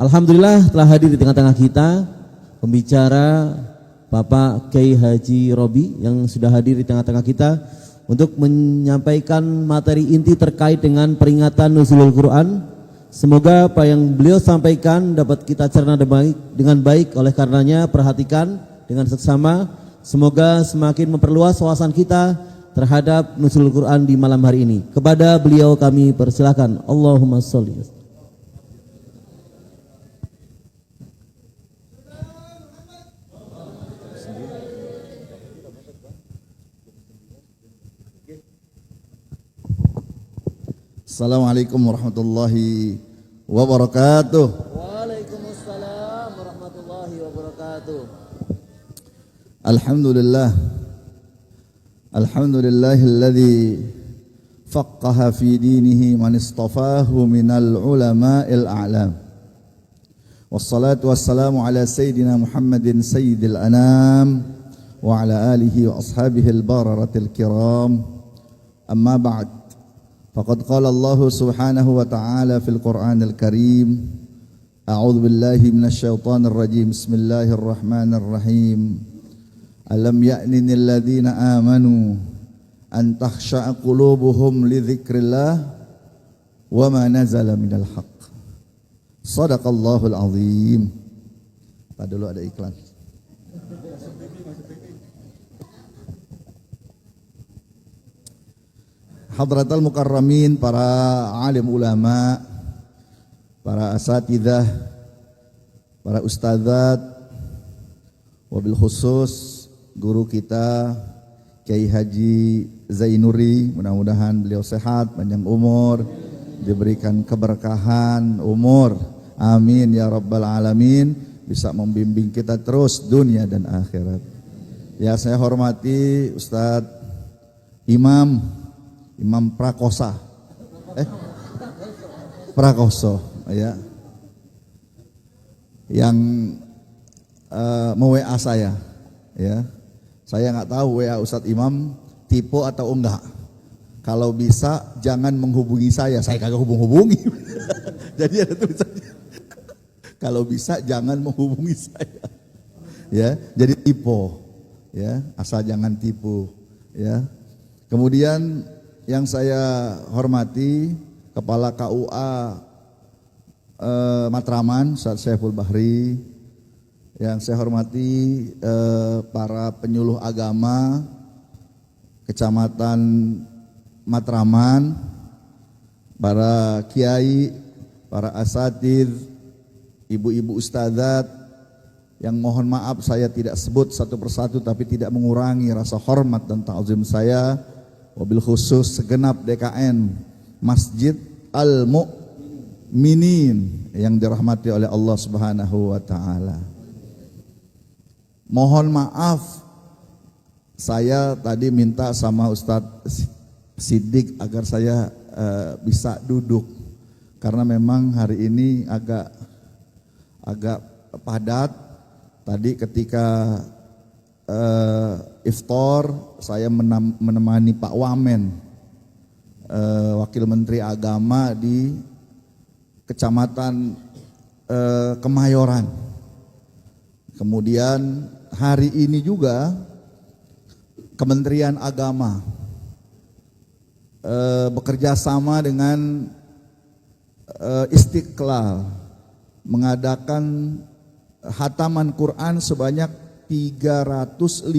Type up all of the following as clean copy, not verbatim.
Alhamdulillah telah hadir di tengah-tengah kita pembicara Bapak Kiai Haji Robi yang sudah hadir di tengah-tengah kita untuk menyampaikan materi inti terkait dengan peringatan Nuzulul Quran. Semoga apa yang beliau sampaikan dapat kita cerna dengan baik. Oleh karenanya perhatikan dengan seksama. Semoga semakin memperluas wawasan kita terhadap Nuzulul Quran di malam hari ini. Kepada beliau kami persilakan. Allahumma sholli. Assalamualaikum warahmatullahi wabarakatuh. Waalaikumsalam warahmatullahi wabarakatuh. Alhamdulillahilladzi faqqaha fi dinihi man istafahu minal ulama'il a'lam. Wassalatu wassalamu ala sayyidina Muhammadin sayyidil anam wa ala alihi wa ashabihil bararatil kiram. Amma ba'd. Faqad qala Allah subhanahu wa ta'ala fil Qur'anil Karim. A'udzu billahi minasy syaithanir rajim. Bismillahirrahmanirrahim. Alam ya'ninil ladzina amanu an takhsha'a qulubuhum li dzikrillah wa ma nazala minal haqq. Shadaqallahul azim. Tadi dulu ada iklan. Hadratal mukarramin, para alim ulama, para asatidzah, para ustadzat, wabil khusus guru kita Kiai Haji Zainuri, mudah-mudahan beliau sehat, panjang umur, diberikan keberkahan umur, amin ya rabbal alamin, bisa membimbing kita terus dunia dan akhirat. Ya, saya hormati Ustadz Imam Prakosa, Prakoso, ya, yang me-WA saya, ya, saya nggak tahu WA Ustadz Imam tipe atau enggak. Kalau bisa jangan menghubungi saya kagak hubungi. Jadi ada tulisannya, kalau bisa jangan menghubungi saya, ya, jadi tipe, ya, asal jangan tipu, ya. Kemudian yang saya hormati Kepala KUA Matraman Ustadz Syaiful Bahri, yang saya hormati para penyuluh agama Kecamatan Matraman, para kiai, para asatidz, ibu-ibu ustadzat, yang mohon maaf saya tidak sebut satu persatu tapi tidak mengurangi rasa hormat dan ta'zim saya. Wabil khusus segenap DKN Masjid Al-Mu'minin yang dirahmati oleh Allah Subhanahu wa taala. Mohon maaf, saya tadi minta sama Ustadz Siddiq agar saya bisa duduk karena memang hari ini agak padat. Tadi ketika iftar saya menemani Pak Wamen, Wakil Menteri Agama di Kecamatan Kemayoran. Kemudian hari ini juga Kementerian Agama bekerja sama dengan Istiqlal mengadakan hataman Quran sebanyak 350.000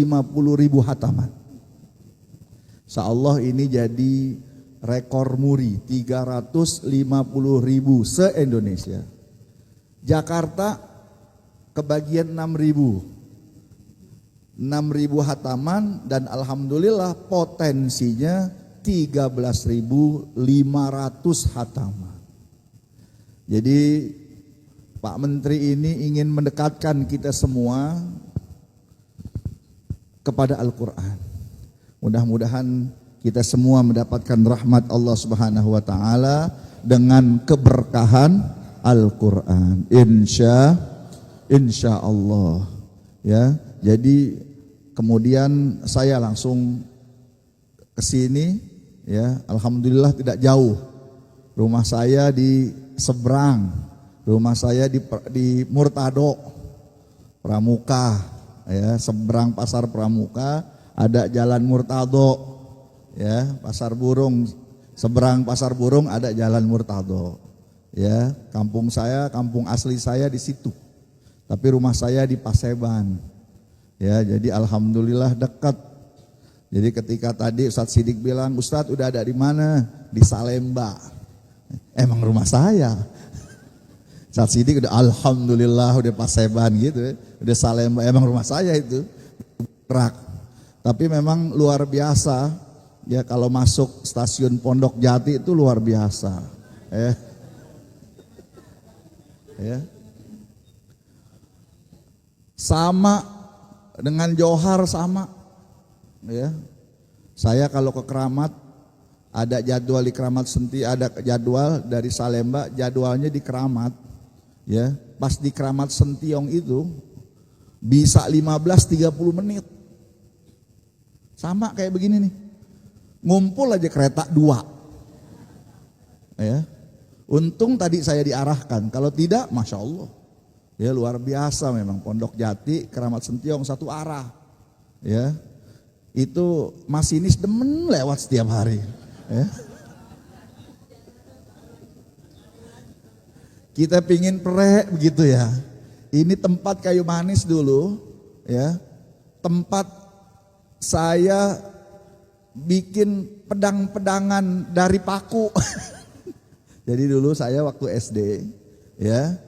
hataman. Insyaallah ini jadi rekor muri, 350.000 se-Indonesia. Jakarta kebagian 6.000 hataman, dan alhamdulillah potensinya 13.500 hataman. Jadi Pak Menteri ini ingin mendekatkan kita semua kepada Al-Quran. Mudah-mudahan kita semua mendapatkan rahmat Allah Subhanahu wa taala dengan keberkahan Al-Quran. Insya Allah, ya. Jadi kemudian saya langsung ke sini, ya. Alhamdulillah tidak jauh. Rumah saya di seberang Rumah saya di Murtado, Pramuka, ya, seberang Pasar Pramuka ada Jalan Murtado, ya, Pasar Burung, seberang Pasar Burung ada Jalan Murtado, ya. Kampung saya, kampung asli saya di situ, tapi rumah saya di Paseban, ya. Jadi alhamdulillah dekat. Jadi ketika tadi Ustadz Sidik bilang, Ustadz udah ada di mana? Di Salemba. Emang rumah saya. Ustadz Sidik udah alhamdulillah udah Paseban gitu, udah Salemba, emang rumah saya itu. Tapi memang luar biasa, ya, kalau masuk stasiun Pondok Jati itu luar biasa. Ya. Sama dengan Johar sama. Ya. Saya kalau ke Keramat ada jadwal di Keramat Senti, ada jadwal dari Salemba, jadwalnya di Keramat. Ya, pas di Keramat Sentiong itu bisa 15-30 menit. Sama kayak begini nih. Ngumpul aja kereta 2. Ya. Untung tadi saya diarahkan, kalau tidak Masya Allah. Ya, luar biasa memang Pondok Jati, Keramat Sentiong satu arah. Ya. Itu masinis demen lewat setiap hari. Ya. Kita pingin perek begitu ya. Ini tempat kayu manis dulu, ya. Tempat saya bikin pedang-pedangan dari paku. Jadi dulu saya waktu SD, ya,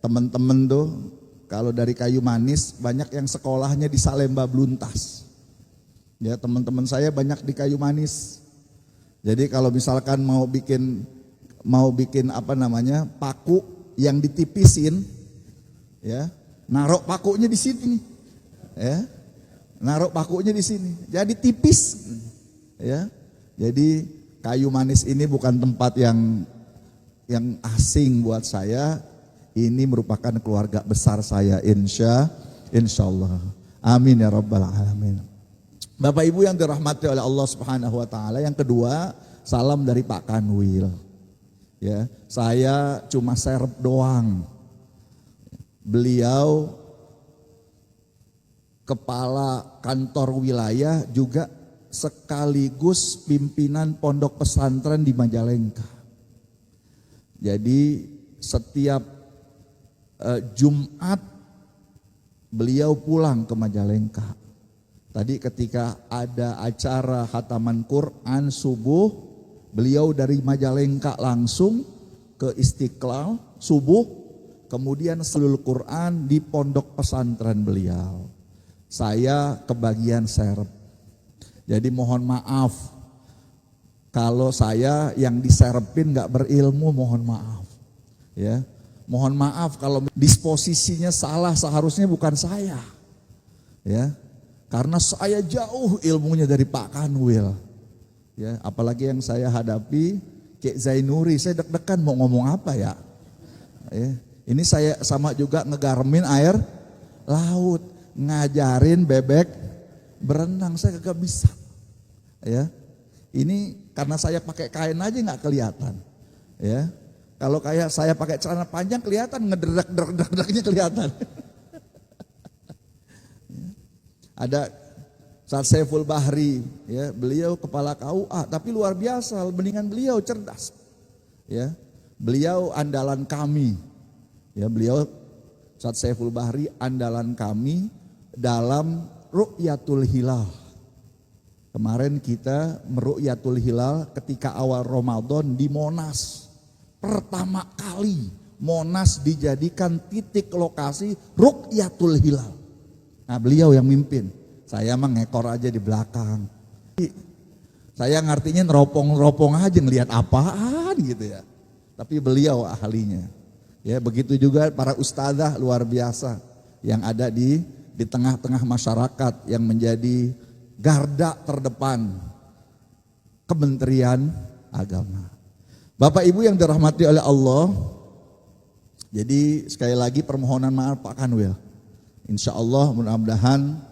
teman-teman tuh kalau dari kayu manis banyak yang sekolahnya di Salemba Bluntas. Ya, teman-teman saya banyak di kayu manis. Jadi kalau misalkan mau bikin paku yang ditipisin, ya, naruh pakunya di sini, ya, naruh pakunya di sini, jadi tipis, ya. Jadi kayu manis ini bukan tempat yang asing buat saya, ini merupakan keluarga besar saya, insya Allah, amin ya rabbal alamin. Bapak Ibu yang dirahmati oleh Allah Subhanahu wa taala, yang kedua, salam dari Pak Kanwil. Ya, saya cuma serep doang. Beliau kepala kantor wilayah juga sekaligus pimpinan pondok pesantren di Majalengka. Jadi setiap Jumat beliau pulang ke Majalengka. Tadi ketika ada acara khataman Quran subuh, beliau dari Majalengka langsung ke Istiqlal subuh, kemudian selul Quran di pondok pesantren beliau. Saya kebagian serep. Jadi mohon maaf kalau saya yang diserepin gak berilmu, mohon maaf. Ya, mohon maaf kalau disposisinya salah, seharusnya bukan saya. Ya. Karena saya jauh ilmunya dari Pak Kanwil. Ya, apalagi yang saya hadapi Kek Zainuri, saya deg-degan mau ngomong apa ya. Ya, ini saya sama juga ngegarmin air laut, ngajarin bebek berenang, saya kagak bisa. Ya, ini karena saya pakai kain aja nggak kelihatan. Ya, kalau kayak saya pakai celana panjang kelihatan, ngederak-deraknya kelihatan. Ada Ustaz Saiful Bahri, ya, beliau kepala KUA, tapi luar biasa, mendingan beliau cerdas. Ya, beliau andalan kami. Ya, beliau Ustaz Saiful Bahri andalan kami dalam Ru'yatul Hilal. Kemarin kita meru'yatul hilal ketika awal Ramadan di Monas. Pertama kali Monas dijadikan titik lokasi Ru'yatul Hilal. Nah, beliau yang mimpin, saya mah ngekor aja di belakang. Saya ngartinya neropong-neropong aja ngelihat apaan gitu ya. Tapi beliau ahlinya. Ya, begitu juga para ustadzah luar biasa yang ada di tengah-tengah masyarakat yang menjadi garda terdepan Kementerian Agama. Bapak Ibu yang dirahmati oleh Allah, jadi sekali lagi permohonan maaf Pak Kanwil. Insya Allah mudah-mudahan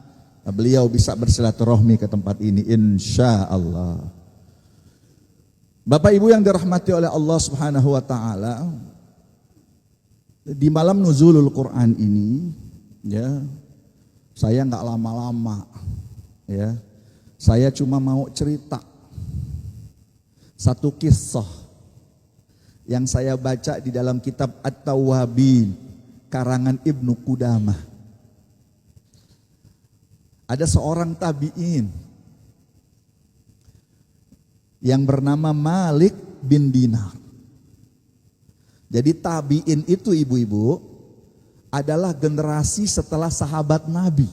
beliau bisa bersilaturahmi ke tempat ini, insya Allah. Bapak Ibu yang dirahmati oleh Allah Subhanahu wa taala, Di malam nuzulul Quran ini, ya, saya nggak lama-lama, ya, saya cuma mau cerita satu kisah yang saya baca di dalam kitab At-Tawwabin karangan Ibnu Qudamah. Ada seorang tabi'in yang bernama Malik bin Dinar. Jadi tabi'in itu ibu-ibu adalah generasi setelah sahabat Nabi.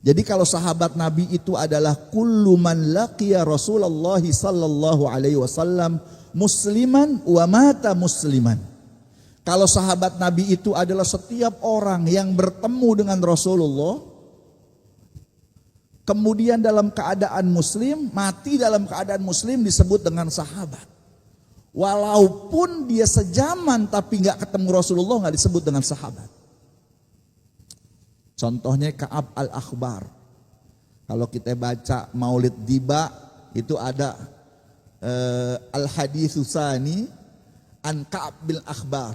Jadi kalau sahabat Nabi itu adalah kullu man laqiya Rasulullah sallallahu alaihi wasallam musliman wa mata musliman. Kalau sahabat Nabi itu adalah setiap orang yang bertemu dengan Rasulullah, kemudian dalam keadaan muslim, mati dalam keadaan muslim disebut dengan sahabat. Walaupun dia sejaman tapi nggak ketemu Rasulullah nggak disebut dengan sahabat. Contohnya Ka'ab al-Akhbar. Kalau kita baca Maulid Diba itu ada al-haditsu tsani an Ka'ab bil Akhbar.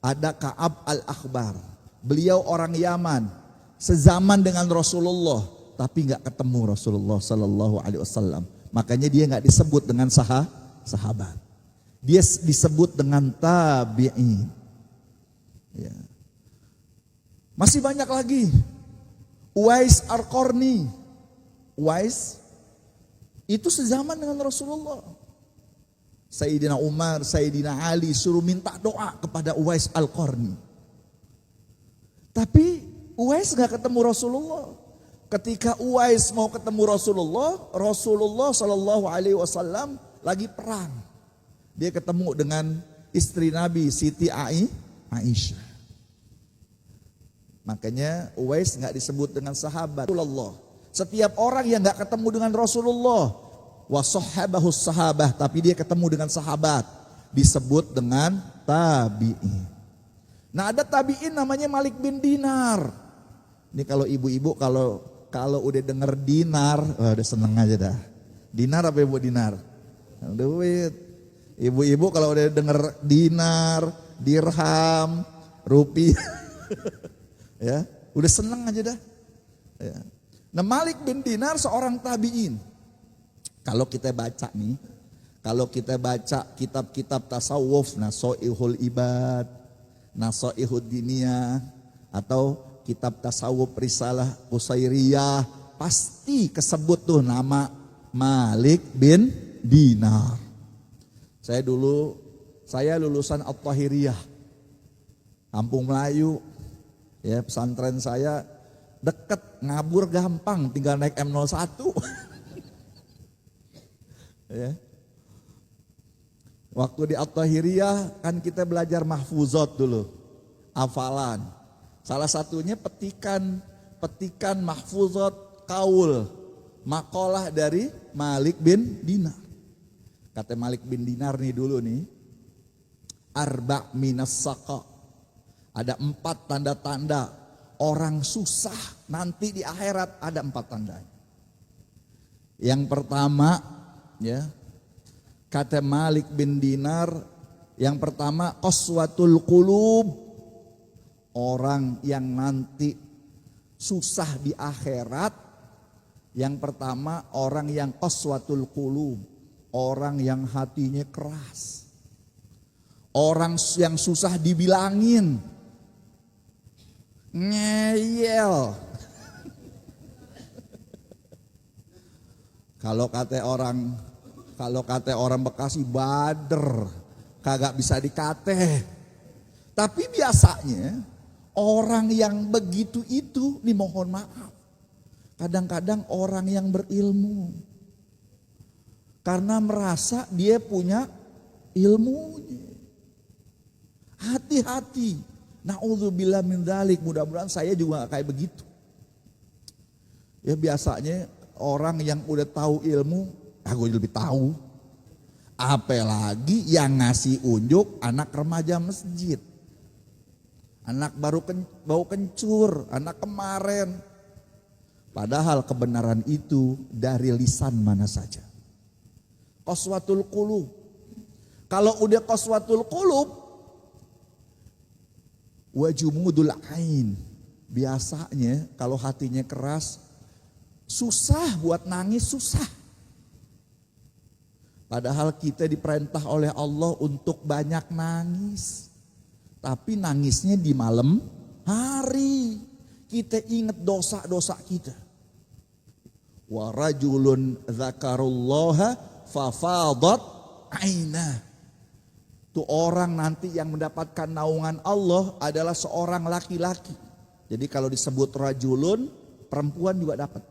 Ada Ka'ab al-Akhbar. Beliau orang Yaman, sezaman dengan Rasulullah tapi nggak ketemu Rasulullah sallallahu alaihi wasallam. Makanya dia nggak disebut dengan sahabat. Dia disebut dengan tabi'in. Ya. Masih banyak lagi. Uwais Al-Qarni. Uwais itu sezaman dengan Rasulullah. Sayyidina Umar, Sayyidina Ali suruh minta doa kepada Uwais Al-Qarni. Tapi Uwais gak ketemu Rasulullah. Ketika Uwais mau ketemu Rasulullah, Rasulullah Shallallahu Alaihi Wasallam lagi perang. Dia ketemu dengan istri Nabi Siti Aisyah. Makanya Uwais nggak disebut dengan sahabat Rasulullah. Setiap orang yang nggak ketemu dengan Rasulullah, wasahhabahus sahabah, tapi dia ketemu dengan sahabat, disebut dengan tabi'in. Nah ada tabi'in namanya Malik bin Dinar. Ini kalau ibu-ibu kalau udah denger dinar, udah seneng aja dah. Dinar apa ibu dinar? Duit. Ibu-ibu kalau udah denger dinar, dirham, rupiah, ya, udah seneng aja dah. Ya. Nah Malik bin Dinar seorang tabi'in. Kalau kita baca nih, kalau kita baca kitab-kitab tasawuf, Nasoihul Ibad, Nasoihud Diniyah, atau kitab tasawuf Risalah Usairiyah, pasti kesebut tuh nama Malik bin Dinar. Saya lulusan At-Tahiriyah, Kampung Melayu, ya pesantren saya deket, ngabur gampang, tinggal naik M01. Ya. Waktu di At-Tahiriyah kan kita belajar mahfuzat dulu, hafalan. Salah satunya petikan mahfuzat kaul, makalah dari Malik bin Dinar. Kata Malik bin Dinar nih dulu nih, arba' minas saqa. Ada 4 tanda-tanda orang susah nanti di akhirat, ada 4 tanda. Yang pertama, ya, kata Malik bin Dinar, yang pertama qaswatul qulub. Orang yang nanti susah di akhirat, yang pertama orang yang qaswatul qulub. Orang yang hatinya keras. Orang yang susah dibilangin. Ngeyel. Kalau kata orang Bekasi bader, kagak bisa dikate. Tapi biasanya orang yang begitu itu, nih mohon maaf, kadang-kadang orang yang berilmu. Karena merasa dia punya ilmunya. Hati-hati. Na'udzubillah min dzalik. Mudah-mudahan saya juga gak kayak begitu. Ya biasanya orang yang udah tahu ilmu, aku lebih tahu. Apalagi yang ngasih unjuk anak remaja masjid. Anak bau kencur, anak kemarin. Padahal kebenaran itu dari lisan mana saja. Qaswatul qulub. Kalau udah qaswatul qulub, Wa jumudul ain. Biasanya kalau hatinya keras, susah buat nangis, susah. Padahal kita diperintah oleh Allah untuk banyak nangis. Tapi nangisnya di malam hari. Kita ingat dosa-dosa kita. Wa rajulun dzakarullaha fafadat ainah. Itu orang nanti yang mendapatkan naungan Allah adalah seorang laki-laki. Jadi kalau disebut rajulun, perempuan juga dapat.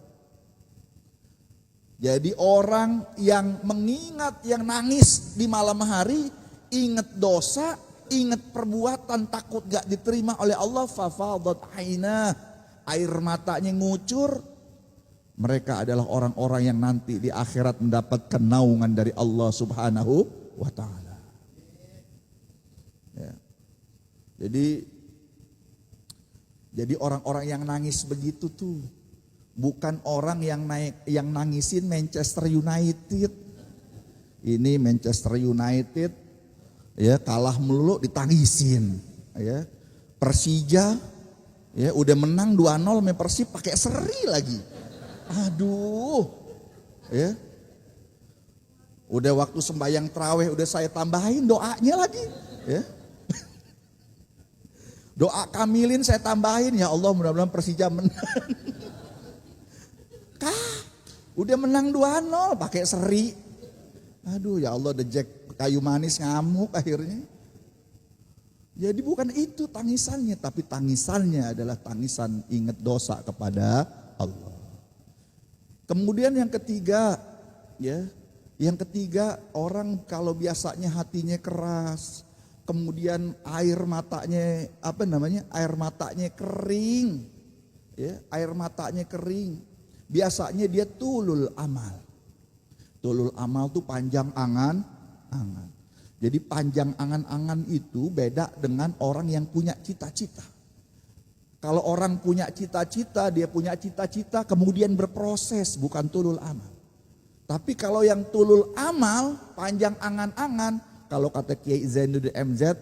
Jadi orang yang mengingat, yang nangis di malam hari, ingat dosa, ingat perbuatan, takut gak diterima oleh Allah, fafadat ainah, air matanya ngucur. Mereka adalah orang-orang yang nanti di akhirat mendapatkan naungan dari Allah Subhanahu wa ta'ala. Ya. Jadi orang-orang yang nangis begitu tuh bukan orang yang nangisin Manchester United. Ini Manchester United ya kalah melulu ditangisin ya. Persija ya udah menang 2-0 sama Persib pakai seri lagi. Aduh. Ya. Udah waktu sembahyang tarawih udah saya tambahin doanya lagi ya. Doa kamilin saya tambahin, ya Allah mudah-mudahan Persija menang. Udah menang 2-0 pakai seri. Aduh ya Allah, dejek kayu manis ngamuk akhirnya. Jadi bukan itu tangisannya, tapi tangisannya adalah tangisan ingat dosa kepada Allah. Kemudian yang ketiga, ya, yang ketiga orang kalau biasanya hatinya keras, kemudian air matanya air matanya kering, ya, air matanya kering. Biasanya dia tulul amal. Tulul amal tuh panjang angan-angan. Jadi panjang angan-angan itu beda dengan orang yang punya cita-cita. Kalau orang punya cita-cita, dia punya cita-cita kemudian berproses, bukan tulul amal. Tapi kalau yang tulul amal, panjang angan-angan, kalau kata Kiai Zainuddin MZ,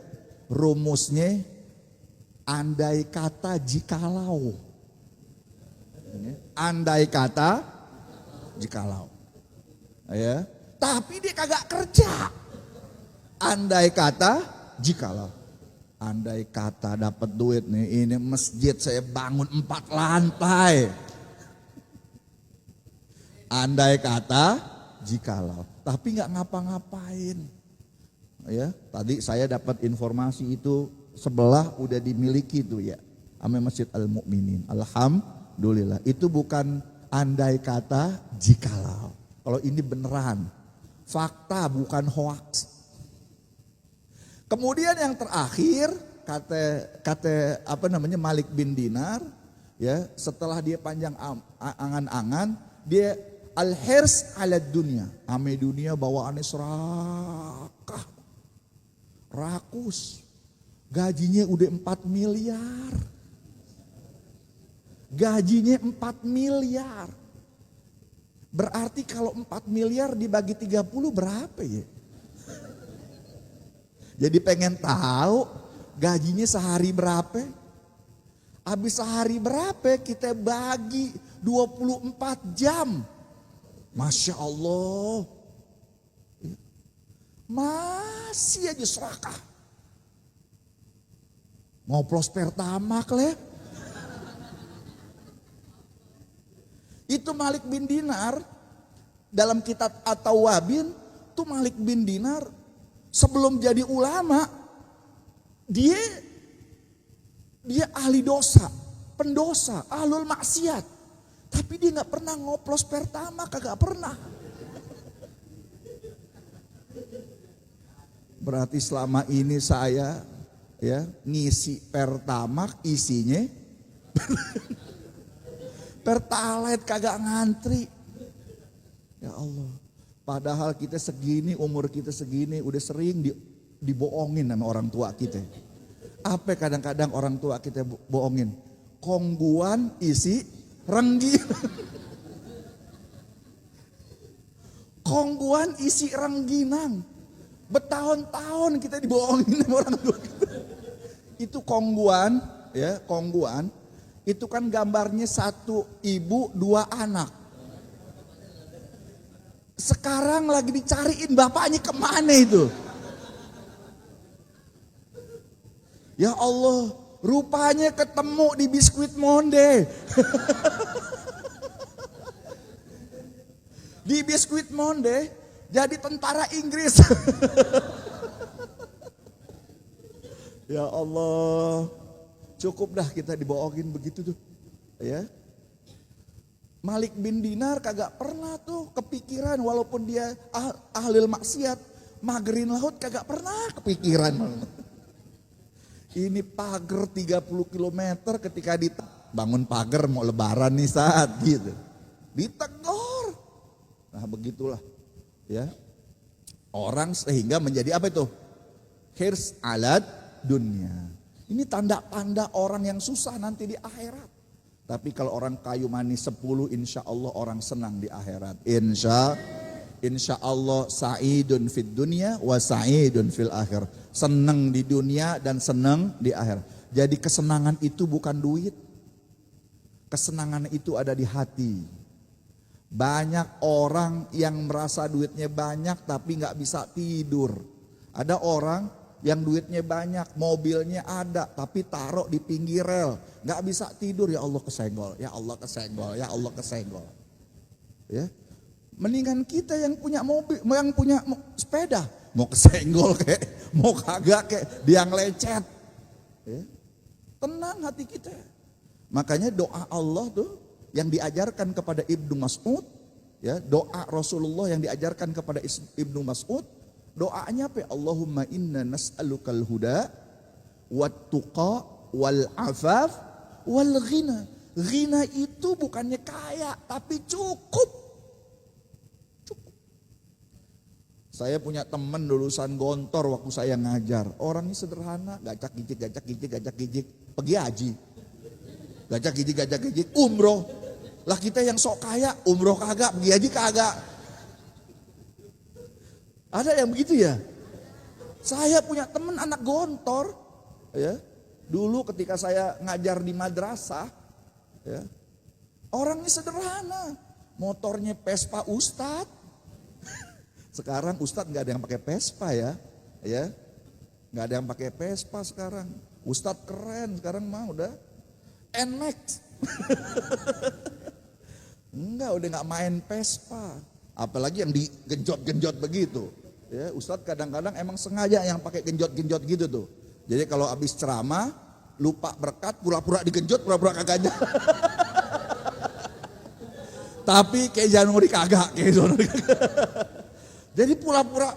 rumusnya andai kata jikalau. Andai kata jikalau. Ya. Tapi dia kagak kerja. Andai kata jikalau. Andai kata dapat duit nih, ini masjid saya bangun 4 lantai. Andai kata jikalau. Tapi nggak ngapa-ngapain. Ya, tadi saya dapat informasi itu sebelah udah dimiliki tuh ya, sama Masjid Al-Mu'minin. Alhamdulillah. Itu bukan andai kata jikalau. Kalau ini beneran, fakta bukan hoax. Kemudian yang terakhir kata Malik bin Dinar, ya, setelah dia panjang angan-angan, dia al-hirs ala dunia, ame dunia bawaannya serakah, rakus, gajinya udah 4 miliar, gajinya 4 miliar, berarti kalau 4 miliar dibagi 30 berapa ya? Jadi pengen tahu gajinya sehari berapa? Habis sehari berapa kita bagi 24 jam. Masya Allah. Masih aja serakah. Ngoplos pertamak leh. Itu Malik bin Dinar dalam kitab At-Tawwabin, tuh Malik bin Dinar sebelum jadi ulama, dia ahli dosa, pendosa, ahlul maksiat. Tapi dia gak pernah ngoplos pertama, kagak pernah. Berarti selama ini saya ya ngisi pertama isinya pertalite kagak ngantri. Ya Allah. Padahal kita segini, umur kita segini udah sering dibohongin sama orang tua kita. Apa kadang-kadang orang tua kita bohongin? Kongguan isi rengginang. Kongguan isi rengginang. Bertahun-tahun kita dibohongin sama orang tua kita. Itu kongguan, ya, kongguan. Itu kan gambarnya satu ibu, dua anak. Sekarang lagi dicariin bapaknya kemana itu. Ya Allah, rupanya ketemu di Biskuit Monde. Di Biskuit Monde jadi tentara Inggris. Ya Allah, cukup dah kita dibohongin begitu tuh, ya. Malik bin Dinar kagak pernah tuh kepikiran, walaupun dia ahli maksiat, magerin laut kagak pernah kepikiran. Ini pagar 30 km ketika bangun pagar mau lebaran nih saat gitu, ditegur. Nah begitulah, ya. Orang sehingga menjadi apa itu? Hirs alad dunia. Ini tanda-tanda orang yang susah nanti di akhirat. Tapi kalau orang kayu manis 10, insya Allah orang senang di akhirat. Insya Allah sa'idun fid dunya wa sa'idun fil akhir. Senang di dunia dan senang di akhirat. Jadi kesenangan itu bukan duit. Kesenangan itu ada di hati. Banyak orang yang merasa duitnya banyak tapi gak bisa tidur. Ada orang yang duitnya banyak, mobilnya ada, tapi taruh di pinggir rel, nggak bisa tidur. Ya Allah kesenggol, ya Allah kesenggol, ya Allah kesenggol. Ya, mendingan kita yang punya mobil, yang punya sepeda, mau kesenggol kayak, mau kagak kayak, dia lecet. Ya, tenang hati kita. Makanya doa Allah tuh yang diajarkan kepada Ibnu Mas'ud, ya, doa Rasulullah yang diajarkan kepada Ibnu Mas'ud. Doanya apa? Allahumma inna nas'alukal huda wat tuqa wal afaf wal ghina. Ghina itu bukannya kaya tapi cukup. Cukup. Saya punya teman lulusan Gontor waktu saya ngajar. Orangnya sederhana, gacak gijik, pergi haji. Gacak gijik, umroh. Lah kita yang sok kaya, umroh kagak, pergi haji kagak. Ada yang begitu ya? Saya punya teman anak Gontor, ya. Dulu ketika saya ngajar di madrasah, ya, orangnya sederhana, motornya Vespa Ustadz. Sekarang Ustadz nggak ada yang pakai Vespa ya, nggak ada yang pakai Vespa sekarang. Ustadz keren sekarang mah udah NMAX. Enggak, udah nggak main Vespa. Apalagi yang digenjot-genjot begitu. Ya, Ustadz kadang-kadang emang sengaja yang pakai genjot-genjot gitu tuh. Jadi kalau habis ceramah, lupa berkat, pura-pura digenjot, pura-pura kagak. Tapi kayak Januari kagak, Jadi pura-pura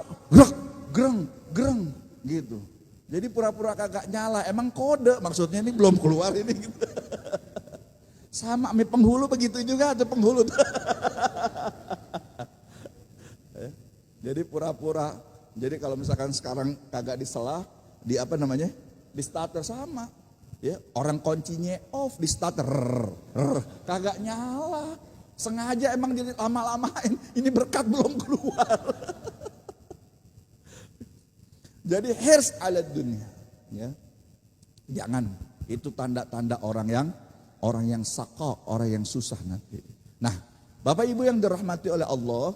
gereng gitu. Jadi pura-pura kagak nyala, emang kode, maksudnya ini belum keluar ini gitu. Sama sama penghulu begitu juga tuh penghulu. Jadi pura-pura. Jadi kalau misalkan sekarang kagak disela, di apa namanya? Di starter sama. Ya, orang kuncinya off, di starter kagak nyala. Sengaja emang jadi lama-lamain. Ini berkat belum keluar. Jadi hirs ala dunia, ya. Jangan, itu tanda-tanda orang yang saqa, orang yang susah nanti. Nah, Bapak Ibu yang dirahmati oleh Allah,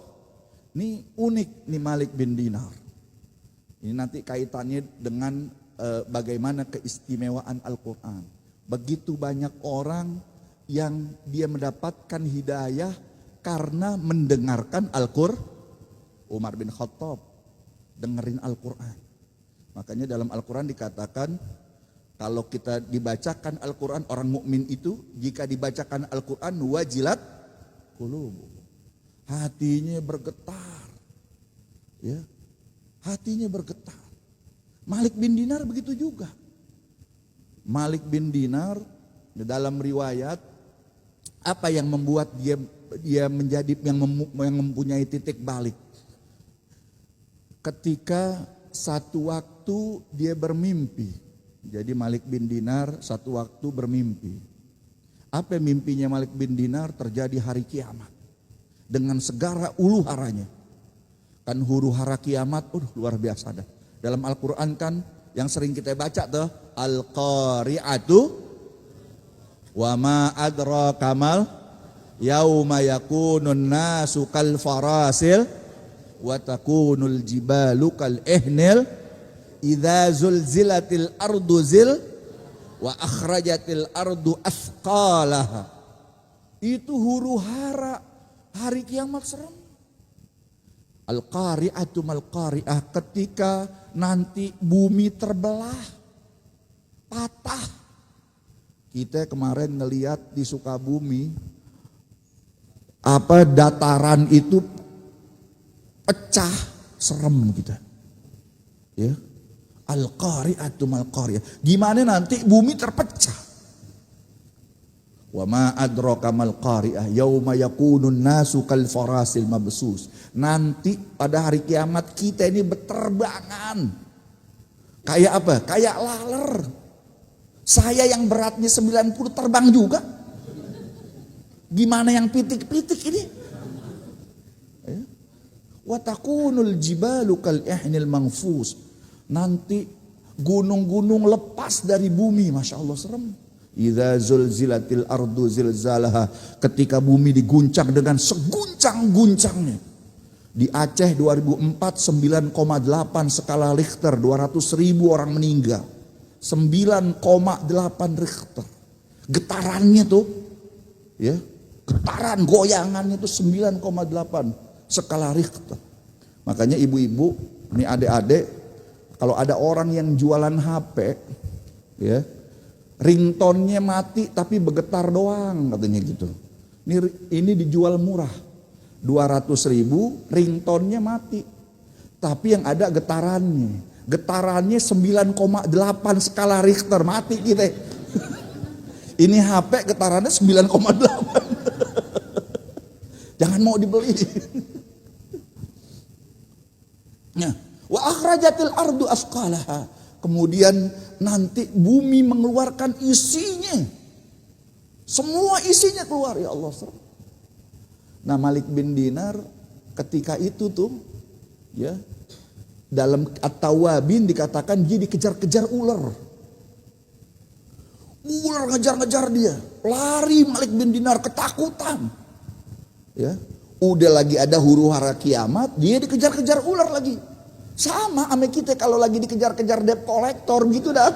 ini unik nih Malik bin Dinar. Ini nanti kaitannya dengan bagaimana keistimewaan Al-Quran. Begitu banyak orang yang dia mendapatkan hidayah karena mendengarkan Al-Quran. Umar bin Khattab dengerin Al-Quran. Makanya dalam Al-Quran dikatakan kalau kita dibacakan Al-Quran, orang mukmin itu jika dibacakan Al-Quran wajilat qulubuhum. Hatinya bergetar, ya, hatinya bergetar. Malik bin Dinar begitu juga. Malik bin Dinar dalam riwayat apa yang membuat dia menjadi yang mempunyai titik balik? Ketika satu waktu dia bermimpi. Jadi Malik bin Dinar satu waktu bermimpi. Apa mimpinya Malik bin Dinar? Terjadi hari kiamat. Dengan segala ulu haranya. Kan huru hara kiamat, luar biasa dah. Dalam Al-Quran kan Yang sering kita baca tuh, Al-Qari'atu wa ma adraka mal yauma yakunun nasu kal farasil wa takunul jibalu kal ihnil idza zulzilatil ardu wa akhrajatil ardu athqalaha. Itu huru hara hari kiamat serem. Al-Qari'atu mal-Qari'ah, ketika nanti bumi terbelah, patah. Kita kemarin ngelihat di Sukabumi, dataran itu pecah, serem kita. Ya. Al-Qari'atu mal-Qari'ah. Gimana nanti bumi terpecah? Wa ma adraka mal qari'ah yauma yakunun nasu kal farasil mabsus. Nanti pada hari kiamat kita ini berterbangan. Kayak apa? Kayak laler. Saya yang beratnya 90 terbang juga. Gimana yang pitik-pitik ini? Wa takunul jibalu kal ihnil manfus. Nanti gunung-gunung lepas dari bumi, Masya Allah serem. Idza zulzilatil ardu zilzalaha, ketika bumi diguncang dengan seguncang-guncangnya. Di Aceh 2004 9,8 skala Richter, 200.000 orang meninggal. 9,8 Richter. Getarannya tuh, ya, getaran goyangannya itu 9,8 skala Richter. Makanya ibu-ibu, ini adik-adik, kalau ada orang yang jualan HP, ya, ringtone-nya mati tapi bergetar doang katanya gitu. Ini dijual murah. 200.000, ringtone-nya mati. Tapi yang ada getarannya. Getarannya 9,8 skala Richter, mati kita. Ini HP getarannya 9,8. Jangan mau dibeli. Nah, wa akhrajatil ardu asqalaha. Kemudian nanti bumi mengeluarkan isinya. Semua isinya keluar, ya Allah. Nah, Malik bin Dinar ketika itu tuh, ya, dalam At-Tawabin dikatakan dia dikejar-kejar ular. Ular ngejar-ngejar dia. Lari Malik bin Dinar ketakutan. Ya, udah lagi ada huru hara kiamat, dia dikejar-kejar ular lagi. Sama ame kita kalau lagi dikejar-kejar debt collector gitu dah.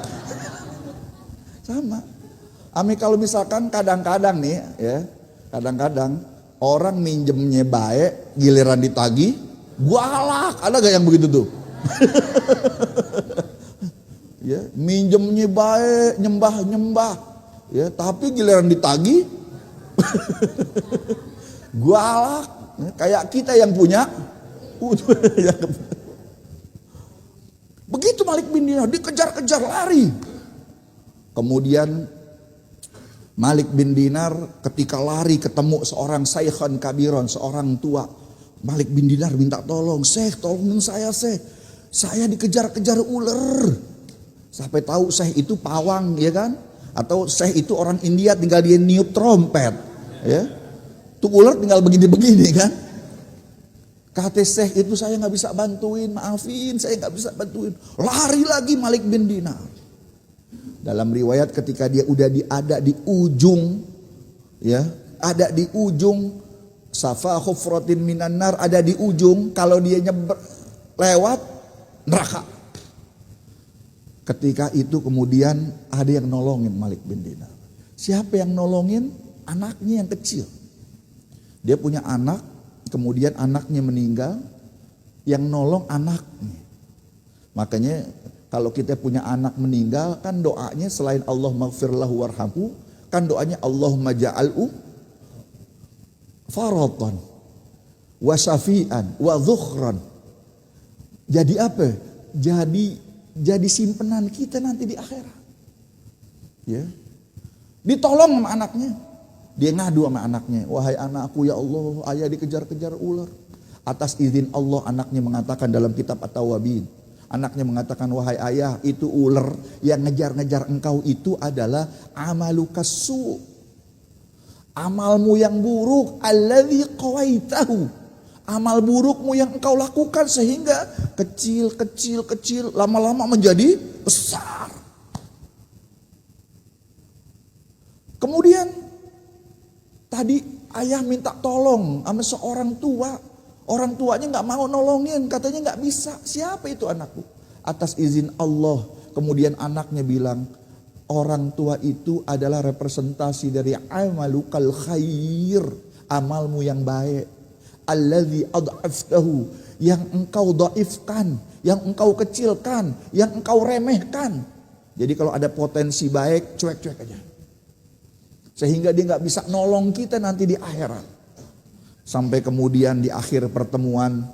Sama. Ame kalau misalkan kadang-kadang nih, ya, kadang-kadang orang minjemnya baik, giliran ditagih, galak. Ada gak yang begitu tuh? Ya, minjemnya baik, nyembah-nyembah, ya, tapi giliran ditagih, galak. Kayak kita yang punya, begitu Malik bin Dinar dikejar-kejar lari. Kemudian Malik bin Dinar ketika lari ketemu seorang saykhan kabiron, seorang tua. Malik bin Dinar minta tolong, "Syekh, tolongin saya, Syekh. Saya dikejar-kejar ular." Sampai tahu Syekh itu pawang, ya kan? Atau Syekh itu orang India tinggal dia niup trompet, ya. Tuh ular tinggal begini-begini kan? Kata Syekh itu saya gak bisa bantuin, maafin saya gak bisa bantuin. Lari lagi Malik bin Dinar. Dalam riwayat ketika dia udah ada di ujung, ya, ada di ujung safa khufratin minan nar, ada di ujung, kalau dia lewat neraka. Ketika itu kemudian ada yang nolongin Malik bin Dinar. Siapa yang nolongin? Anaknya yang kecil. Dia punya anak, kemudian anaknya meninggal, yang nolong anaknya. Makanya kalau kita punya anak meninggal, kan doanya selain Allah maghfir lahu warhamhu, kan doanya Allahumma ja'alhu faratan wa syafi'an wa dhukhran. Jadi apa? Jadi simpenan kita nanti di akhirat. Ya. Ditolong sama anaknya. Dia ngadu sama anaknya, "Wahai anakku, ya Allah, ayah dikejar-kejar ular." Atas izin Allah anaknya mengatakan dalam kitab At-Tawabin, anaknya mengatakan, "Wahai ayah, itu ular yang ngejar-ngejar engkau itu adalah amalukas su. Amalmu yang buruk, alladzi qawaitahu. amal burukmu yang engkau lakukan sehingga kecil, lama-lama menjadi besar. Kemudian tadi ayah minta tolong sama seorang tua. Orang tuanya gak mau nolongin, katanya gak bisa. Siapa itu anakku? Atas izin Allah. Kemudian anaknya bilang, orang tua itu adalah representasi dari amalukal khair, amalmu yang baik. Alladzi ad'aftahu, yang engkau dhaifkan, yang engkau kecilkan, yang engkau remehkan. Jadi kalau ada potensi baik, cuek-cuek aja. Sehingga dia gak bisa nolong kita nanti di akhirat. Sampai kemudian di akhir pertemuan,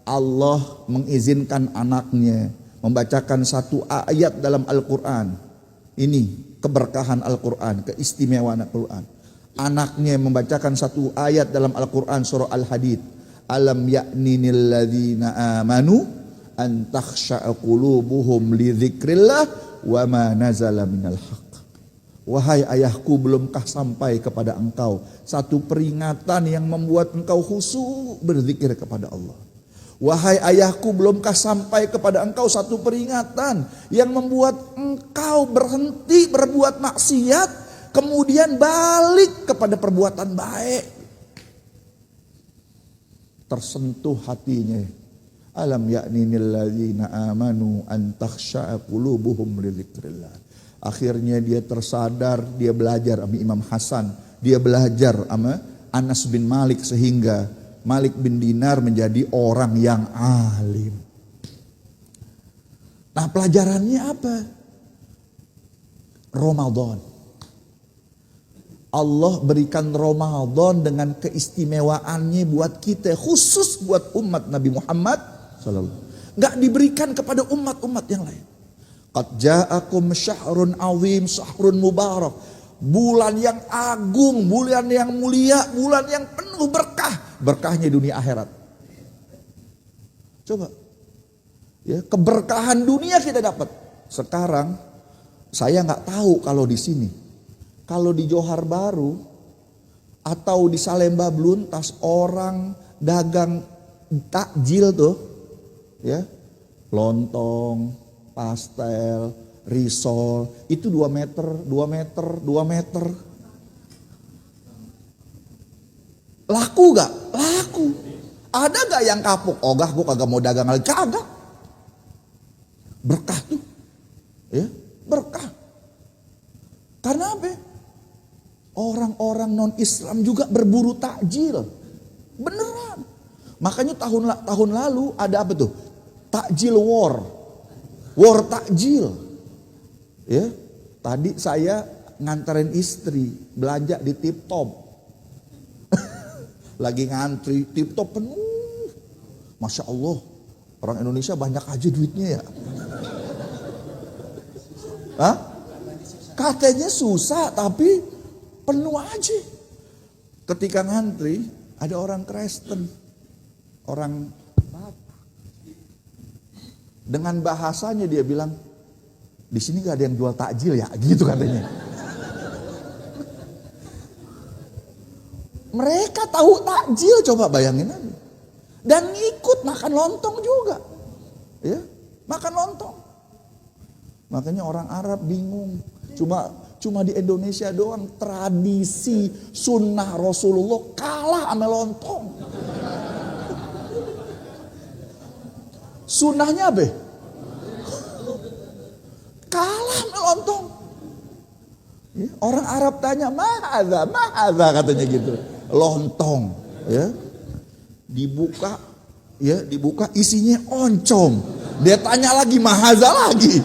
Allah mengizinkan anaknya membacakan satu ayat dalam Al-Quran. Ini keberkahan Al-Quran, keistimewaan Al-Quran. Anaknya membacakan satu ayat dalam Al-Quran surah Al-Hadid. Alam ya'ninil ladzina amanu an takhsha'a qulubuhum li dzikrillah wa ma nazala minal haqq. Wahai ayahku, belumkah sampai kepada engkau satu peringatan yang membuat engkau khusyuk berzikir kepada Allah. Wahai ayahku, belumkah sampai kepada engkau satu peringatan yang membuat engkau berhenti berbuat maksiat, kemudian balik kepada perbuatan baik. Tersentuh hatinya. Alam ya'ninil ladzina amanu an takhsha'a qulubuhum li dzikrillah. Akhirnya dia tersadar, dia belajar sama Imam Hasan, dia belajar sama Anas bin Malik sehingga Malik bin Dinar menjadi orang yang alim. Nah, pelajarannya apa? Ramadan. Allah berikan Ramadan dengan keistimewaannya buat kita, khusus buat umat Nabi Muhammad sallallahu. Gak diberikan kepada umat-umat yang lain. Qad ja'akum syahrun azim, syahrun mubarak. Bulan yang agung, bulan yang mulia, bulan yang penuh berkah. Berkahnya dunia akhirat. Coba. Ya, keberkahan dunia kita dapat. Sekarang saya nggak tahu kalau di sini. Kalau di Johar Baru atau di Salemba Bluntas orang dagang takjil tuh, ya, lontong, pastel, risol, itu 2 meter. Laku gak? Laku. Ada gak yang kapok? Oh gak, gue kagak mau dagang lagi. Kagak. Berkah tuh. Ya, berkah. Karena apa? Orang-orang non-Islam juga berburu takjil. Beneran. Makanya tahun lalu ada apa tuh? Takjil war. War takjil. Ya, tadi saya nganterin istri belanja di Tip Top. Lagi ngantri, Tip Top penuh. Masya Allah, orang Indonesia banyak aja duitnya ya. Hah? Katanya susah tapi penuh aja. Ketika ngantri ada orang Kristen, orang Batak. Dengan bahasanya dia bilang, di sini gak ada yang jual takjil ya, gitu katanya. Mereka tahu takjil, coba bayangin aja. Dan ngikut makan lontong juga. Ya, makan lontong. Makanya orang Arab bingung. Cuma di Indonesia doang tradisi sunnah Rasulullah kalah sama lontong. Sunnahnya apa? Kalah sama lontong. Ya, orang Arab tanya, ma'adha katanya gitu. Lontong, ya. Dibuka isinya oncom. Dia tanya lagi, mahaza lagi.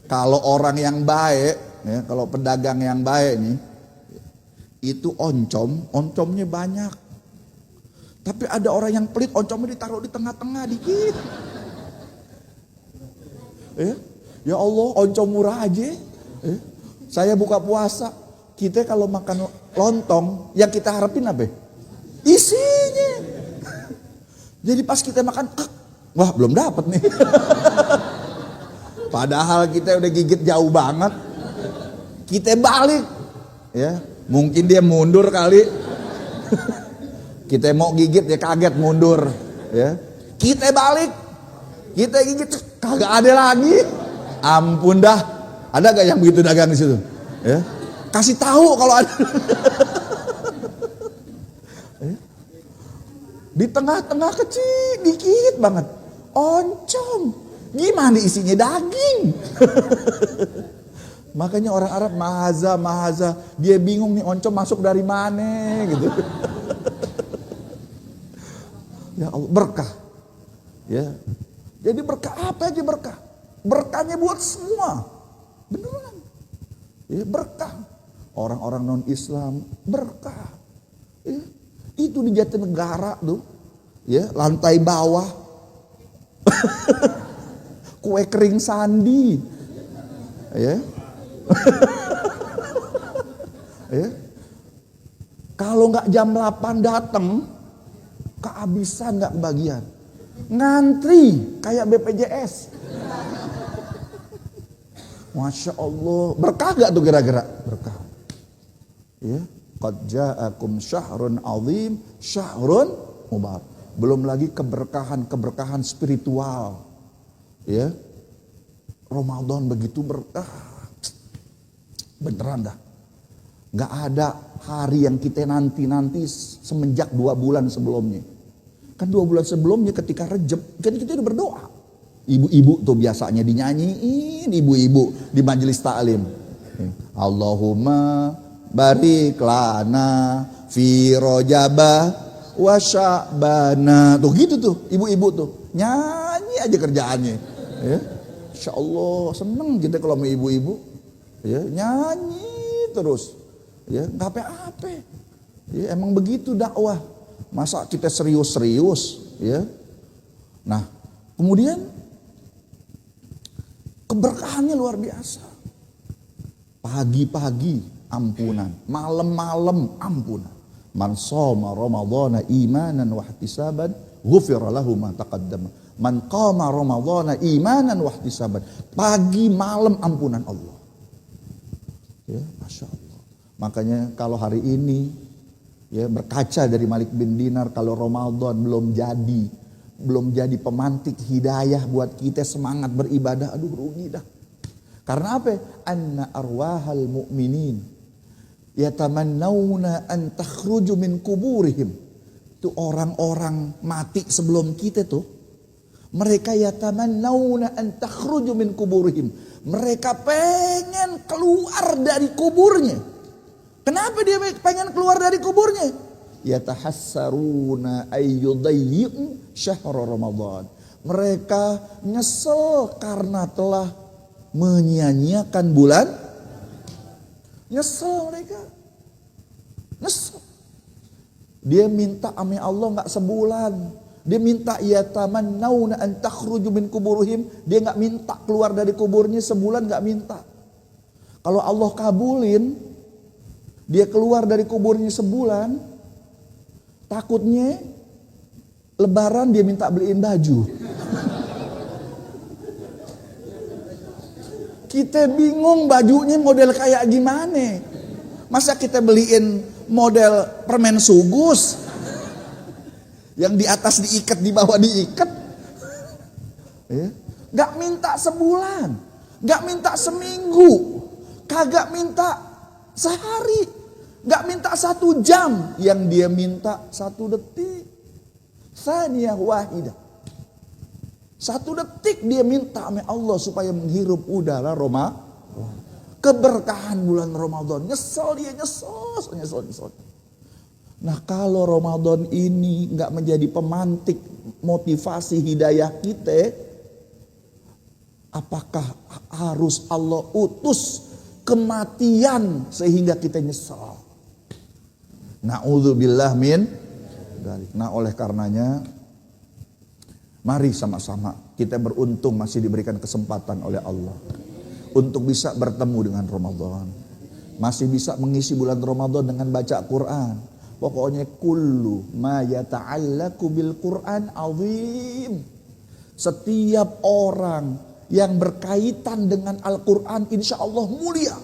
Kalau orang yang baik, ya, kalau pedagang yang baik nih, itu oncomnya banyak. Tapi ada orang yang pelit, oncomnya ditaruh di tengah-tengah dikit. Ya Allah, oncom murah aja. Saya buka puasa, kita kalau makan lontong, yang kita harapin apa? Isinya. Jadi pas kita makan, wah belum dapat nih. Padahal kita udah gigit jauh banget. Kita balik, ya mungkin dia mundur kali. Kita mau gigit ya kaget mundur, ya. Kita balik, kita gigit kagak ada lagi. Ampun dah. Ada gak yang begitu dagang di situ? Ya. Kasih tahu kalau ada. Ya. Di tengah-tengah kecil, dikit banget. Oncom. Gimana isinya daging? Makanya orang Arab mahaza. Dia bingung nih oncom masuk dari mana gitu. Ya Allah, berkah. Ya. Jadi berkah apa aja berkah? Berkahnya buat semua. Beneran. Ya, berkah. Orang-orang non-Islam berkah. Ya. Itu di Jatinegara tuh. Ya, lantai bawah. Kue kering sandi. Ya. Ya. Kalau nggak jam 8 datang, kehabisan nggak kebagian. Ngantri kayak BPJS. Masya Allah. Berkah gak tuh kira-kira? Berkah. Ya. Qad ja'akum syahrun azim, syahrun mubarak. Belum lagi keberkahan spiritual. Ya. Ramadan begitu berkah. Beneran dah. Gak ada hari yang kita nanti semenjak 2 bulan sebelumnya. Kan 2 bulan sebelumnya ketika Rejab, kan kita udah berdoa. Ibu-ibu tuh biasanya dinyanyiin ibu-ibu di majelis taklim. Allahumma barik lana fi rojaba wa sya'bana. Tuh gitu tuh ibu-ibu tuh. Nyanyi aja kerjaannya. Ya. Insya Allah seneng kita kalau sama ibu-ibu. Ya, nyanyi terus. Ya, nggak apa-apa. Ya, emang begitu dakwah. Masa kita serius-serius, ya. Nah, kemudian keberkahannya luar biasa. Pagi-pagi ampunan, malam-malam ampunan. Man shoma ramadhana imanan wa ihtisaban, ghufira lahu ma taqaddama. Man qama ramadhana imanan wa ihtisaban. Pagi malam ampunan Allah. Ya, Masya Allah. Makanya kalau hari ini ya berkaca dari Malik bin Dinar, kalau Ramadan belum jadi pemantik hidayah buat kita semangat beribadah, aduh rugi dah. Karena apa? Anna arwahal mu'minin yatamannawna an takhruju min kuburihim. Itu orang-orang mati sebelum kita tuh, mereka yatamannawna an takhruju min kuburihim. Mereka pengen keluar dari kuburnya. Kenapa dia pengen keluar dari kuburnya? Yatahassaruna ayyudayyi'u syahr Ramadan. Mereka nyesel karena telah menyia-nyiakan bulan. Nyesel mereka. Nyesel. Dia minta ame Allah enggak sebulan. Dia minta yatamannawna an takhruju min kuburihim. Dia enggak minta keluar dari kuburnya sebulan, enggak minta. Kalau Allah kabulin, dia keluar dari kuburnya sebulan, takutnya Lebaran dia minta beliin baju. Kita bingung bajunya model kayak gimana. Masa kita beliin model permen sugus, yang di atas diikat, di bawah diikat. Ya. Gak minta sebulan, gak minta seminggu, kagak minta sehari, gak minta 1 jam, yang dia minta 1 detik. Tsaniyah wahidah. 1 detik dia minta sama Allah supaya menghirup udara Ramadan. Keberkahan bulan Ramadan. Nyesel dia, nyesel. Nah, kalau Ramadan ini gak menjadi pemantik motivasi hidayah kita, apakah harus Allah utus kematian sehingga kita nyesal? Na'udzubillah min dzalik. Nah, oleh karenanya mari sama-sama kita beruntung masih diberikan kesempatan oleh Allah untuk bisa bertemu dengan Ramadan. Masih bisa mengisi bulan Ramadan dengan baca Quran. Pokoknya kullu ma yata'allaku bil Quran azim. Setiap orang yang berkaitan dengan Al-Quran insya Allah mulia.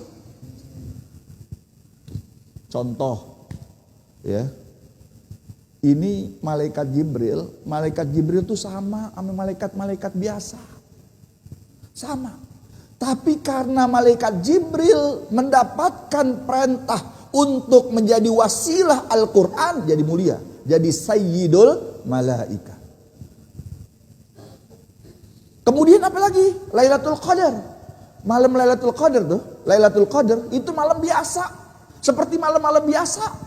Contoh, ya, Ini malaikat Jibril itu sama malaikat-malaikat biasa. Sama. Tapi karena malaikat Jibril mendapatkan perintah untuk menjadi wasilah Al-Quran, jadi mulia. Jadi sayyidul malaikat. Kemudian apa lagi? Lailatul Qadar. Malam Lailatul Qadar tuh, Lailatul Qadar itu malam biasa. Seperti malam-malam biasa.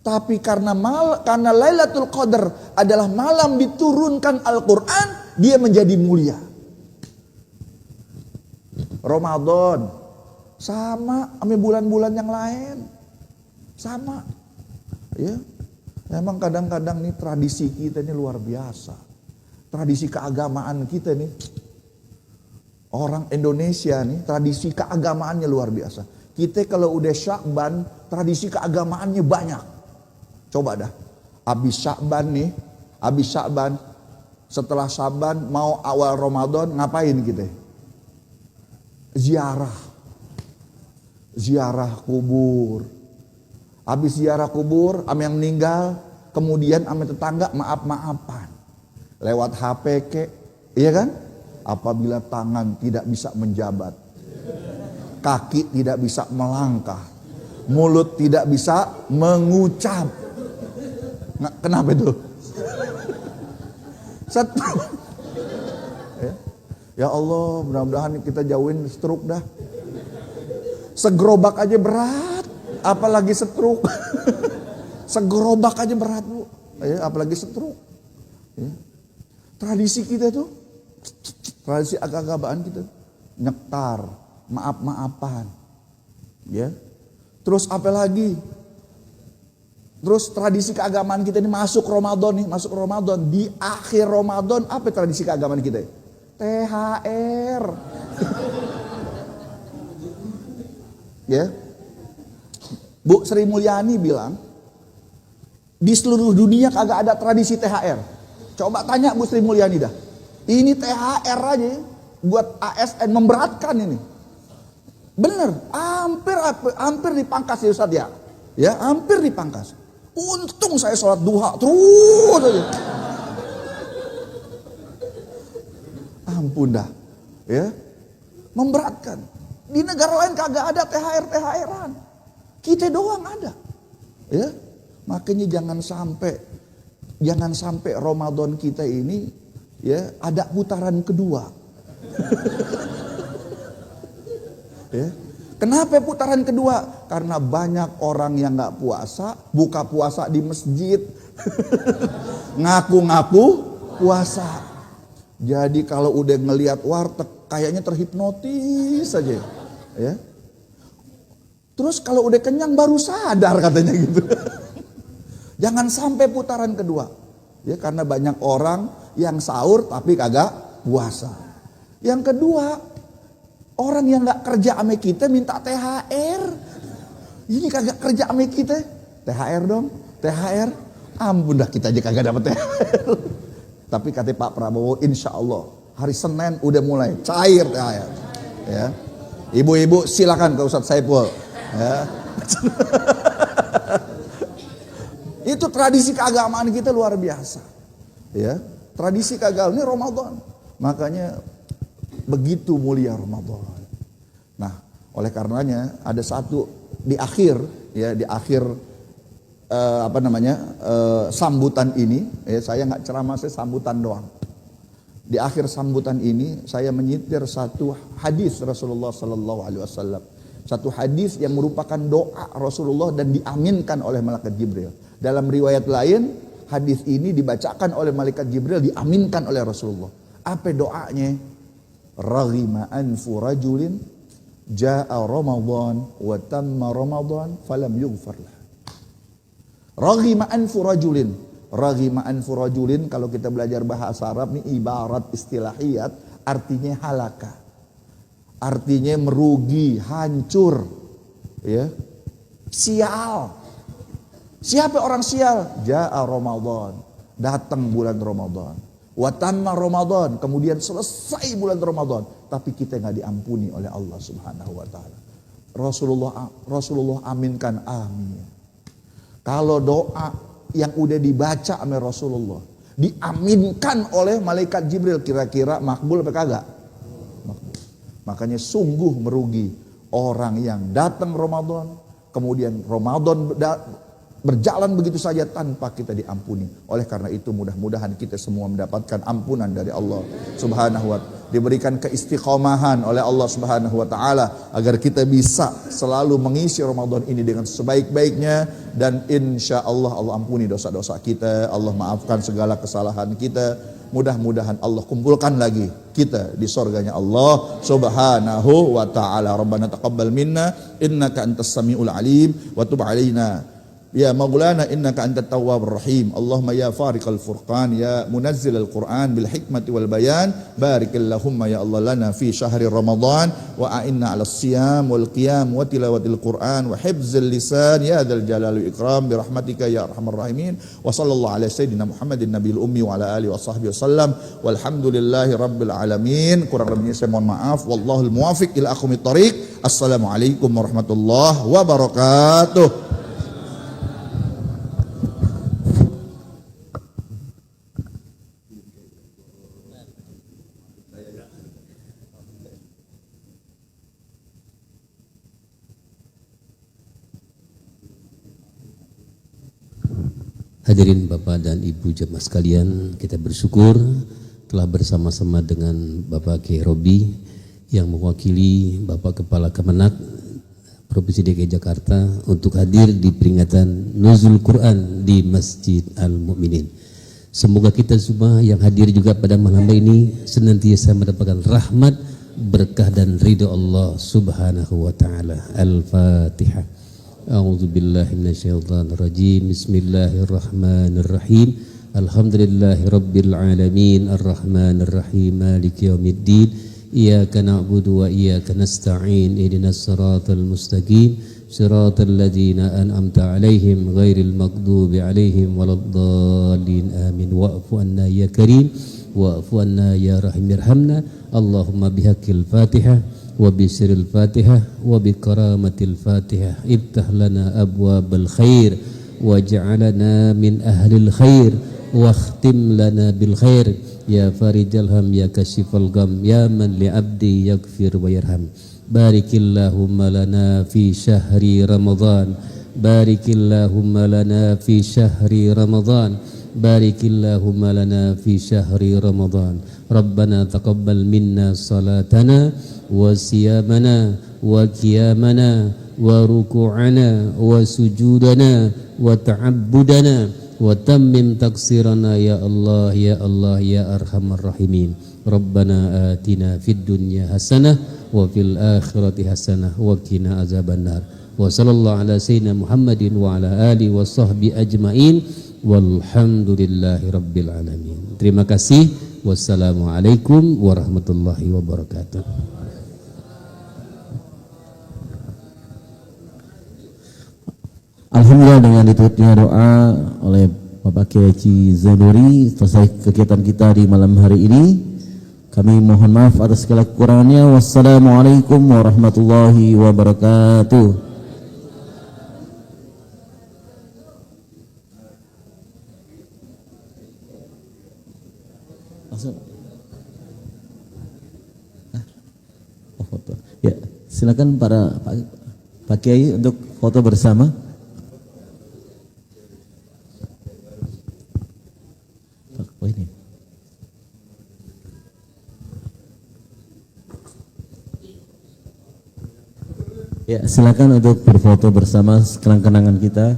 Tapi karena Lailatul Qadar adalah malam diturunkan Al-Quran, dia menjadi mulia. Ramadan sama bulan-bulan yang lain. Sama. Ya. Memang kadang-kadang nih tradisi kita ini luar biasa. Tradisi keagamaan kita nih. Orang Indonesia nih tradisi keagamaannya luar biasa. Kita kalau udah Sya'ban, tradisi keagamaannya banyak. Coba dah, habis Sya'ban, setelah Sya'ban mau awal Ramadan ngapain kita? Ziarah kubur. Habis ziarah kubur, ame yang meninggal, kemudian ame tetangga maaf-maafan. Lewat HP iya kan? Apabila tangan tidak bisa menjabat, kaki tidak bisa melangkah, mulut tidak bisa mengucap. Nah, kenapa itu? Stroke. Ya Allah, mudah-mudahan kita jauhin stroke dah. Segerobak aja berat, apalagi stroke. Segerobak aja berat, Bu. Ya, apalagi stroke. Ya. Tradisi kita tuh, tradisi agak-agakan kita, nyektar, maaf-maafan. Ya. Terus apa lagi? Terus tradisi keagamaan kita ini masuk Ramadan. Di akhir Ramadan apa tradisi keagamaan kita? THR. Ya. Bu Sri Mulyani bilang, di seluruh dunia kagak ada tradisi THR. Coba tanya Bu Sri Mulyani dah. Ini THR aja buat ASN memberatkan ini. Bener, hampir dipangkas ya Ustaz ya. Ya, hampir dipangkas. Untung saya sholat duha terus aja. Ampun dah. Ya. Memberatkan. Di negara lain kagak ada THR-THR-an. Kita doang ada. Ya. Makanya jangan sampai Ramadan kita ini ya ada putaran kedua. Ya. Kenapa putaran kedua? Karena banyak orang yang gak puasa, buka puasa di masjid, ngaku-ngaku puasa. Jadi kalau udah ngelihat warteg, kayaknya terhipnotis aja. Ya. Terus kalau udah kenyang baru sadar katanya gitu. Jangan sampai putaran kedua. Ya, karena banyak orang yang sahur tapi kagak puasa. Yang kedua, orang yang gak kerja ame kita minta THR. Ini kagak kerja ame kita. THR dong, THR. Ampun dah kita aja kagak dapat THR. Tapi kata Pak Prabowo, insya Allah hari Senin udah mulai cair THR. Ya. Ibu-ibu silakan ke Ustadz Saiful. Ya. Itu tradisi keagamaan kita luar biasa. Ya. Tradisi keagamaan ini Ramadan. Makanya begitu mulia Ramadan. Nah, oleh karenanya ada satu di akhir sambutan ini, ya, saya nggak ceramah, saya sambutan doang. Di akhir sambutan ini saya menyitir satu hadis Rasulullah Sallallahu Alaihi Wasallam, satu hadis yang merupakan doa Rasulullah dan diaminkan oleh malaikat Jibril. Dalam riwayat lain, hadis ini dibacakan oleh malaikat Jibril, diaminkan oleh Rasulullah. Apa doanya? Raghima anfu rajulin ja'a Ramadan wa tamma Ramadan falam yughfar lah. Raghima anfu rajulin. Raghima anfu rajulin kalau kita belajar bahasa Arab ini ibarat istilahiyat, artinya halaka. Artinya merugi, hancur. Ya. Sial. Siapa orang sial? Ja'a Ramadan. Datang bulan Ramadan. Wa tamma Ramadan, kemudian selesai bulan Ramadan, tapi kita nggak diampuni oleh Allah Subhanahu wa taala. Rasulullah aminkan amin. Kalau doa yang udah dibaca sama Rasulullah, diaminkan oleh malaikat Jibril, kira-kira makbul apa kagak? Makbul. Makanya sungguh merugi orang yang datang Ramadan, kemudian Ramadan berjalan begitu saja tanpa kita diampuni. Oleh karena itu mudah-mudahan kita semua mendapatkan ampunan dari Allah Subhanahu wa ta'ala, diberikan keistiqomahan oleh Allah Subhanahu wa ta'ala agar kita bisa selalu mengisi Ramadan ini dengan sebaik-baiknya, dan insya Allah Allah ampuni dosa-dosa kita, Allah maafkan segala kesalahan kita. Mudah-mudahan Allah kumpulkan lagi kita di surganya Allah Subhanahu wa ta'ala. Rabbana taqabbal minna innaka antas samiul alim wa tub alaina ya maulana innaka antat tawwabur rahim. Allahumma ya fariqal furqan ya munazzilal Qur'an bil hikmati wal bayan, barikillahumma ya Allah lana fi syahri Ramadan wa a'inna 'alas siyam wal qiyam wa tilawatil Qur'an wa hifzil lisan ya dzal jalali wal ikram bi rahmatika ya arhamar rahimin. Wa sallallahu ala sayyidina Muhammadin nabiyil ummi wa ala alihi washabbihi wasallam walhamdulillahi rabbil alamin. Kurang lebihnya saya mohon maaf. Wallahul muwaffiq ila aqwamit thoriq. Assalamualaikum warahmatullahi wabarakatuh. Hadirin Bapak dan Ibu jemaah sekalian, kita bersyukur telah bersama-sama dengan Bapak Kiai Robi yang mewakili Bapak Kepala Kemenak Provinsi DKI Jakarta untuk hadir di peringatan Nuzul Quran di Masjid Al-Mu'minin. Semoga kita semua yang hadir juga pada malam ini senantiasa mendapatkan rahmat, berkah dan ridha Allah Subhanahu wa taala. Al-Fatihah. A'udzu billahi minasyaitonir rajim. Bismillahirrahmanirrahim. Alhamdulillahirabbil alamin arrahmanir rahim maliki yaumiddin. Iyyaka na'budu wa iyyaka nasta'in. Ihdinas siratal mustaqim. Siratal ladzina an'amta 'alaihim ghairil maghdubi 'alaihim waladdallin. Amin. Wa'fu anna ya karim wa'fu anna ya rahim irhamna. Allahumma bihaqqil Fatihah وبسر الفاتحة وبكرامة الفاتحة افتح لنا أبواب الخير واجعلنا من أهل الخير واختم لنا بالخير يا فارج الهم يا كشف الغم يا من لعبدي يغفر ويرحم. بارك اللهم لنا في شهر رمضان بارك اللهم لنا في شهر رمضان بارك اللهم لنا في شهر رمضان. ربنا تقبل منا صلاتنا وصيامنا وقيامنا وركوعنا وسجودنا وتعبدنا وتمم تقصيرنا يا الله يا الله يا أرحم الراحمين. ربنا آتنا في الدنيا حسنة وفي الآخرة حسنة وقنا عذاب النار. وصلى الله على سيدنا محمد وعلى آله وصحبه أجمعين walhamdulillahi rabbil alamin. Terima kasih. Wassalamualaikum warahmatullahi wabarakatuh. Alhamdulillah, dengan ditutupnya doa oleh Bapak Kiai Haji Zainuri selesai kegiatan kita di malam hari ini. Kami mohon maaf atas segala kekurangannya. Wassalamualaikum warahmatullahi wabarakatuh. Oh, foto. Ya, silakan para Pak Kiai untuk foto bersama. Oh, ini. Ya, silakan untuk berfoto bersama kenang-kenangan kita.